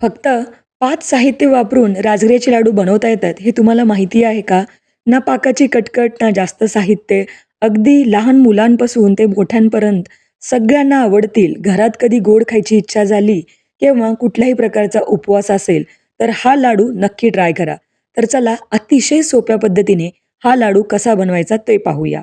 फक्त 5 साहित्य वापरून राजगिऱ्याचे लाडू बनवता येतात, हे तुम्हाला माहिती आहे का? ना पाकाची कटकट, ना जास्त साहित्य. अगदी लहान मुलांपासून ते मोठ्यांपर्यंत सगळ्यांना आवडतील. घरात कधी गोड खायची इच्छा झाली किंवा कुठल्याही प्रकारचा उपवास असेल, तर हा लाडू नक्की ट्राय करा. तर चला अतिशय सोप्या पद्धतीने हा लाडू कसा बनवायचा ते पाहूया.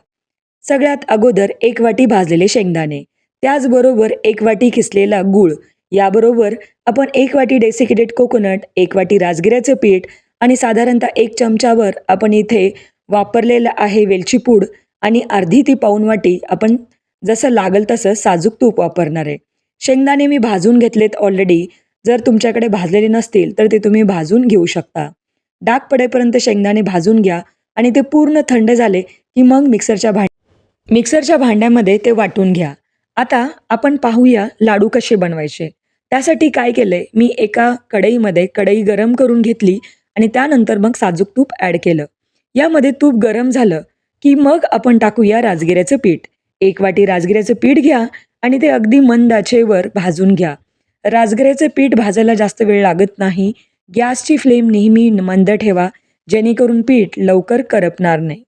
सगळ्यात अगोदर 1 वाटी भाजलेले शेंगदाणे, त्याचबरोबर 1 वाटी किसलेला गूळ, याबरोबर आपण 1 वाटी डेसिकेटेड कोकोनट, 1 वाटी राजगिऱ्याचं पीठ आणि साधारणतः 1 चमचाभर आपण इथे वापरलेलं आहे वेलची पूड आणि अर्धी ती पाऊण वाटी आपण जसं लागेल तसं साजूक तूप वापरणार आहे. शेंगदाणे मी भाजून घेतलेत ऑलरेडी. जर तुमच्याकडे भाजलेले नसतील तर ते तुम्ही भाजून घेऊ शकता. डाग पडेपर्यंत शेंगदाणे भाजून घ्या आणि ते पूर्ण थंड झाले की मग मिक्सरच्या भांड्यामध्ये ते वाटून घ्या. आता आपण पाहूया लाडू कसे बनवायचे. त्यासाठी काय केलंय, मी एका कढईमध्ये कढई गरम करून घेतली आणि त्यानंतर मग साजूक तूप ॲड केलं. यामध्ये तूप गरम झालं, की मग आपण टाकूया राजगिऱ्याचं पीठ. 1 वाटी राजगिऱ्याचं पीठ घ्या आणि ते अगदी मंद आचेवर भाजून घ्या. राजगिऱ्याचं पीठ भाजायला जास्त वेळ लागत नाही. गॅसची फ्लेम नेहमी मंद ठेवा, जेणेकरून पीठ लवकर करपणार नाही.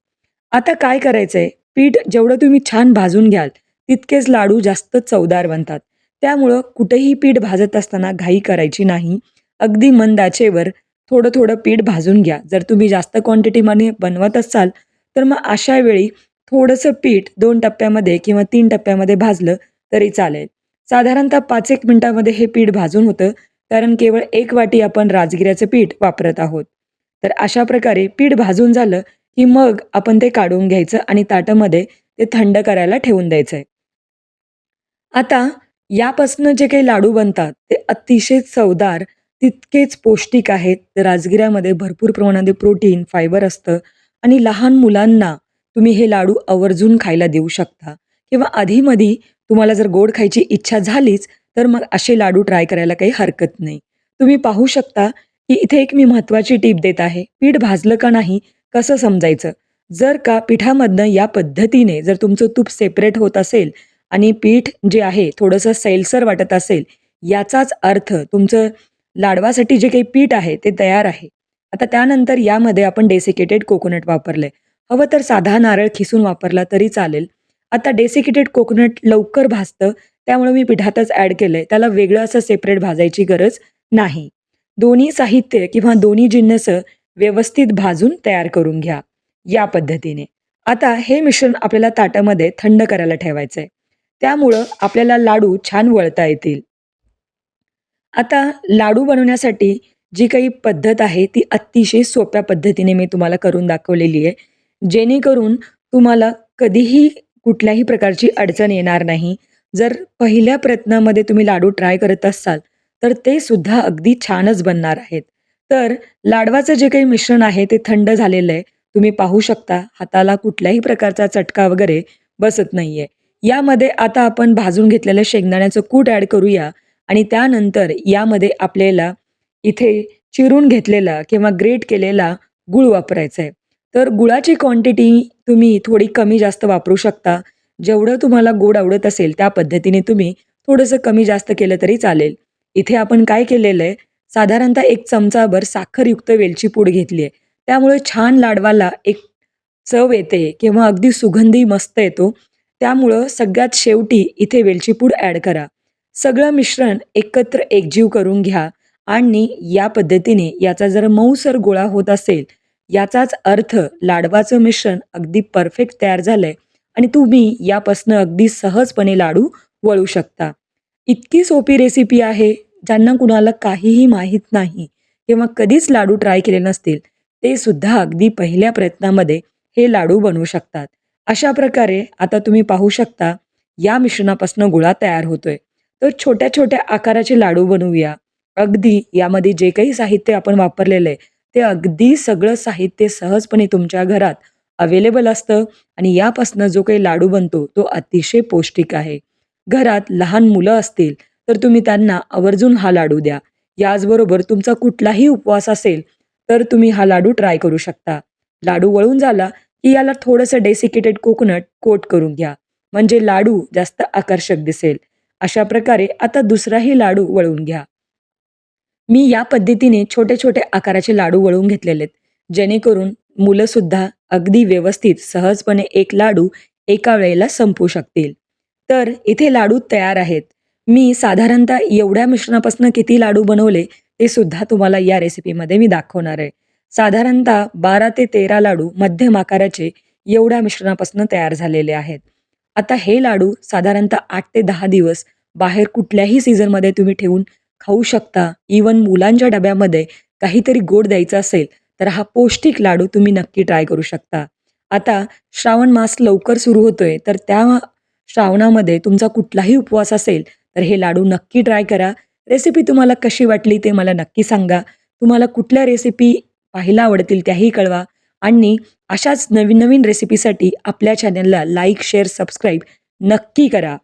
आता काय करायचंय, पीठ जेवढं तुम्ही छान भाजून घ्याल, तितकेच लाडू जास्त चवदार बनतात. त्यामुळं कुठेही पीठ भाजत असताना घाई करायची नाही. अगदी मंद आचेवर थोडं-थोडं पीठ भाजून घ्या. जर तुम्ही जास्त क्वांटिटीमध्ये बनवत असाल, तर मग अशा वेळी थोडंसं पीठ 2 टप्प्यामध्ये किंवा 3 टप्प्यामध्ये भाजलं तरी चालेल. साधारणतः 5-1 मिनिटामध्ये हे पीठ भाजून होतं, कारण केवळ 1 वाटी आपण राजगिऱ्याचं पीठ वापरत आहोत. तर अशा प्रकारे पीठ भाजून झालं, की मग आपण ते काढून घ्यायचं आणि ताटामध्ये ते थंड करायला ठेवून द्यायचंय. आता यापासनं जे काही लाडू बनतात, ते अतिशय चवदार, तितकेच पौष्टिक आहेत. राजगिऱ्यामध्ये भरपूर प्रमाणामध्ये प्रोटीन, फायबर असतं आणि लहान मुलांना तुम्ही हे लाडू आवर्जून खायला देऊ शकता किंवा अधीमधी तुम्हाला जर गोड खायची इच्छा झालीच, तर मग असे लाडू ट्राय करायला काही हरकत नाही. तुम्ही पाहू शकता, की इथे एक मी महत्त्वाची टिप देत आहे. पीठ भाजलं का नाही कसं समजायचं? जर का पिठामधनं या पद्धतीने जर तुमचं तूप सेपरेट होत असेल आणि पीठ जे आहे थोडंसं सैलसर वाटत असेल, याचाच अर्थ तुमचं लाडवासाठी जे काही पीठ आहे ते तयार आहे. आता त्यानंतर यामध्ये आपण डेसिकेटेड कोकोनट वापरलंय. हवं तर साधा नारळ खिसून वापरला तरी चालेल. आता डेसिकेटेड कोकोनट लवकर भाजतं, त्यामुळे मी पिठातच ॲड केलंय. त्याला वेगळं असं सेपरेट भाजायची गरज नाही. दोन्ही साहित्य किंवा दोन्ही जिन्नस व्यवस्थित भाजून तयार करून घ्या, या पद्धतीने. आता हे मिश्रण आपल्याला ताटामध्ये थंड करायला ठेवायचंय. त्यामुळं आपल्याला लाडू छान वळता येतील. आता लाडू बनवण्यासाठी जी काही पद्धत आहे ती अतिशय सोप्या पद्धतीने मी तुम्हाला करून दाखवलेली आहे. जेणेकरून तुम्हाला कधीही कुठल्याही प्रकारची अडचण येणार नाही. जर पहिल्या प्रयत्नामध्ये तुम्ही लाडू ट्राय करत असाल, तर ते सुद्धा अगदी छानच बनणार आहेत. तर लाडवाचं जे काही मिश्रण आहे ते थंड झालेलं आहे. तुम्ही पाहू शकता हाताला कुठल्याही प्रकारचा चटका वगैरे बसत नाहीये. यामध्ये आता आपण भाजून घेतलेलं शेंगदाण्याचं कूट ॲड करूया आणि त्यानंतर यामध्ये आपल्याला इथे चिरून घेतलेला किंवा ग्रेट केलेला गूळ वापरायचा आहे. तर गुळाची क्वांटिटी तुम्ही थोडी कमी जास्त वापरू शकता. जेवढं तुम्हाला गोड आवडत असेल त्या पद्धतीने तुम्ही थोडंसं कमी जास्त केलं तरी चालेल. इथे आपण काय केलेलं आहे, साधारणतः 1 चमचाभर साखरयुक्त वेलची पूड घेतली आहे. त्यामुळे छान लाडवाला एक चव येते किंवा अगदी सुगंधी मस्त येतो. त्यामुळं सगळ्यात शेवटी इथे वेलची पूड ॲड करा. सगळं मिश्रण एकत्र एकजीव करून घ्या आणि या पद्धतीने याचा जर मऊसर गोळा होत असेल, याचाच अर्थ लाडवाचं मिश्रण अगदी परफेक्ट तयार झालंय आणि तुम्ही यापासनं अगदी सहजपणे लाडू वळू शकता. इतकी सोपी रेसिपी आहे, ज्यांना कुणाला काहीही माहीत नाही किंवा कधीच लाडू ट्राय केले नसतील, ते सुद्धा अगदी पहिल्या प्रयत्नामध्ये हे लाडू बनवू शकतात. अशा प्रकारे आता तुम्ही पाहू शकता, या मिश्रणापासून गोळा तयार होतोय. तर छोट्या-छोट्या आकाराचे लाडू बनवूया. अगदी यामध्ये जे काही साहित्य आपण वापरलेलं आहे, ते अगदी सगळं साहित्य सहजपणे तुमच्या घरात अवेलेबल असतं आणि यापासून जो काही लाडू बनतो, तो अतिशय पौष्टिक आहे. घरात लहान मुलं असतील, तर तुम्ही त्यांना आवर्जून हा लाडू द्या. याचबरोबर तुमचा कुठलाही उपवास असेल, तर तुम्ही हा लाडू ट्राय करू शकता. लाडू वळून झाला, की याला थोडंसं डेसिकेटेड कोकोनट कोट करून घ्या. म्हणजे लाडू जास्त आकर्षक दिसेल. अशा प्रकारे आता दुसराही लाडू वळवून घ्या. मी या पद्धतीने छोटे-छोटे आकाराचे लाडू वळवून घेतलेले आहेत. जेणेकरून मुलंसुद्धा अगदी व्यवस्थित सहजपणे एक लाडू एका वेळेला संपवू शकतील. तर इथे लाडू तयार आहेत. मी साधारणतः एवढ्या मिश्रणापासून किती लाडू बनवले ते सुद्धा तुम्हाला या रेसिपीमध्ये मी दाखवणार आहे. साधारणतः 12 ते 13 लाडू मध्यम आकाराचे एवढ्या मिश्रणापासून तयार झालेले आहेत. आता हे लाडू साधारणतः 8 ते 10 दिवस बाहेर कुठल्याही सीझनमध्ये तुम्ही ठेवून खाऊ शकता. इव्हन मुलांच्या डब्यामध्ये काहीतरी गोड द्यायचं असेल, तर हा पौष्टिक लाडू तुम्ही नक्की ट्राय करू शकता. आता श्रावण मास लवकर सुरू होतोय, तर त्या श्रावणामध्ये तुमचा कुठलाही उपवास असेल, तर हे लाडू नक्की ट्राय करा. रेसिपी तुम्हाला कशी वाटली ते मला नक्की सांगा. तुम्हाला कुठल्या रेसिपी पाहायला आवडतील त्याही कळवा आणि अशाच नवीन-नवीन रेसिपीसाठी आपल्या चॅनलला लाईक, शेअर, सबस्क्राईब नक्की करा.